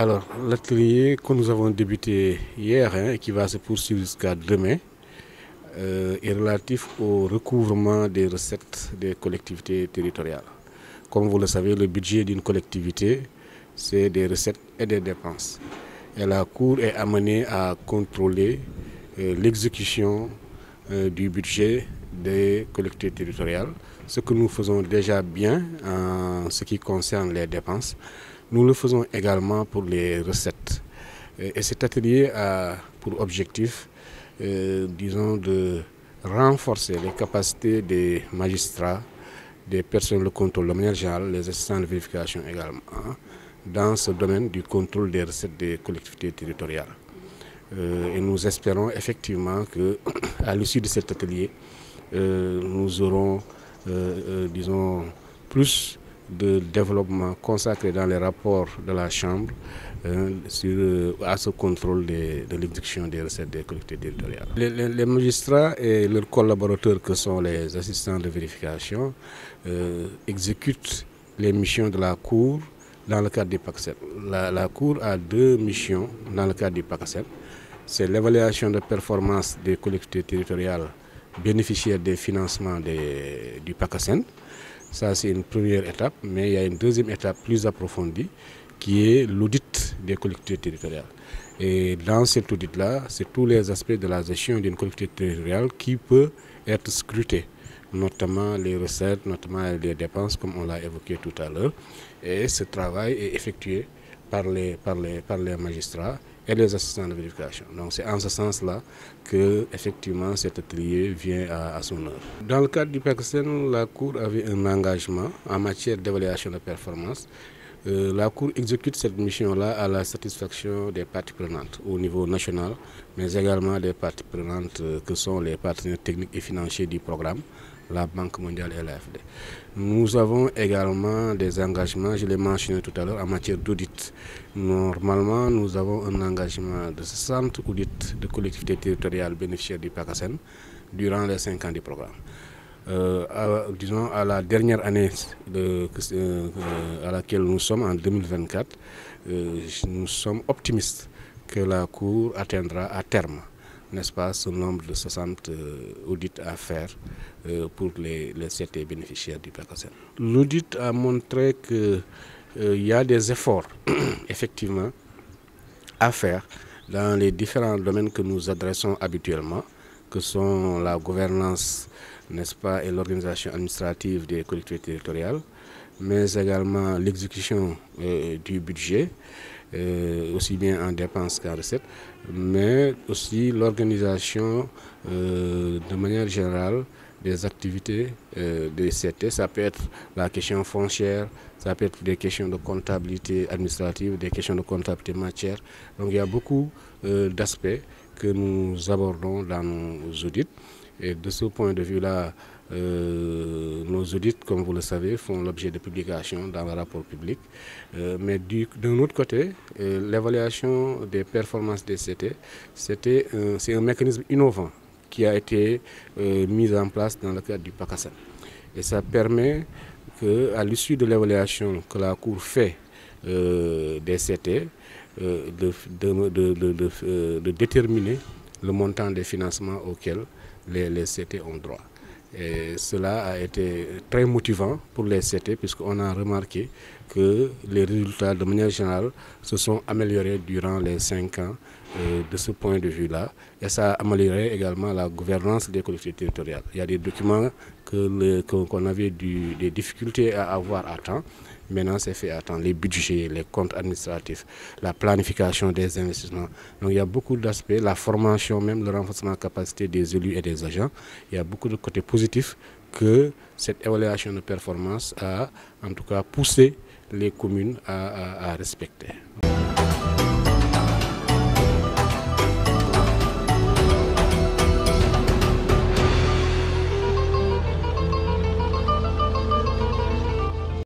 Alors, l'atelier que nous avons débuté hier et qui va se poursuivre jusqu'à demain est relatif au recouvrement des recettes des collectivités territoriales. Comme vous le savez, le budget d'une collectivité, c'est des recettes et des dépenses. Et la Cour est amenée à contrôler l'exécution du budget des collectivités territoriales, ce que nous faisons déjà bien en ce qui concerne les dépenses. Nous le faisons également pour les recettes. Et cet atelier a pour objectif, disons, de renforcer les capacités des magistrats, des personnes de contrôle de manière générale, les assistants de vérification également, dans ce domaine du contrôle des recettes des collectivités territoriales. Et nous espérons effectivement qu'à l'issue de cet atelier, nous aurons, disons, plus de développement consacré dans les rapports de la Chambre à ce contrôle de l'exécution des recettes des collectivités territoriales. Les magistrats et leurs collaborateurs que sont les assistants de vérification exécutent les missions de la Cour dans le cadre du PACASEN. La Cour a deux missions dans le cadre du PACASEN. C'est l'évaluation de performance des collectivités territoriales bénéficiaires des financements du PACASEN. Ça, c'est une première étape, mais il y a une deuxième étape plus approfondie qui est l'audit des collectivités territoriales. Et dans cet audit-là, c'est tous les aspects de la gestion d'une collectivité territoriale qui peut être scruté, notamment les recettes, notamment les dépenses, comme on l'a évoqué tout à l'heure. Et ce travail est effectué par les magistrats et les assistants de vérification. Donc c'est en ce sens-là que effectivement cet atelier vient à son heure. Dans le cadre du PACASEN, la Cour avait un engagement en matière d'évaluation de performance. La Cour exécute cette mission-là à la satisfaction des parties prenantes au niveau national, mais également des parties prenantes que sont les partenaires techniques et financiers du programme, la Banque mondiale et l'AFD. Nous avons également des engagements, je l'ai mentionné tout à l'heure, en matière d'audit. Normalement, nous avons un engagement de 60 audits de collectivités territoriales bénéficiaires du PACASEN durant les 5 ans du programme. Disons à la dernière année à laquelle nous sommes, en 2024, nous sommes optimistes que la Cour atteindra à terme, n'est-ce pas, ce nombre de 60 audits à faire pour les CT bénéficiaires du PACASEN. L'audit a montré qu'il y a des efforts, effectivement, à faire dans les différents domaines que nous adressons habituellement, que sont la gouvernance, n'est-ce pas, et l'organisation administrative des collectivités territoriales, mais également l'exécution du budget, aussi bien en dépenses qu'en recettes, mais aussi l'organisation de manière générale des activités des CT. Ça peut être la question foncière, ça peut être des questions de comptabilité administrative, des questions de comptabilité matière. Donc il y a beaucoup d'aspects que nous abordons dans nos audits. Et de ce point de vue-là, nos audits, comme vous le savez, font l'objet de publications dans le rapport public. Mais d'un autre côté, l'évaluation des performances des CT, c'est un mécanisme innovant qui a été mis en place dans le cadre du PACASEN. Et ça permet qu'à l'issue de l'évaluation que la Cour fait des CT, de déterminer le montant des financements auxquels les CT ont droit. Et cela a été très motivant pour les CT puisqu'on a remarqué que les résultats de manière générale se sont améliorés durant les 5 ans de ce point de vue-là. Et ça a amélioré également la gouvernance des collectivités territoriales. Il y a des documents qu'on avait des difficultés à avoir à temps. Maintenant, c'est fait à temps. Les budgets, les comptes administratifs, la planification des investissements. Donc, il y a beaucoup d'aspects, la formation, même le renforcement de la capacité des élus et des agents. Il y a beaucoup de côtés positifs que cette évaluation de performance a, en tout cas, poussé les communes à respecter.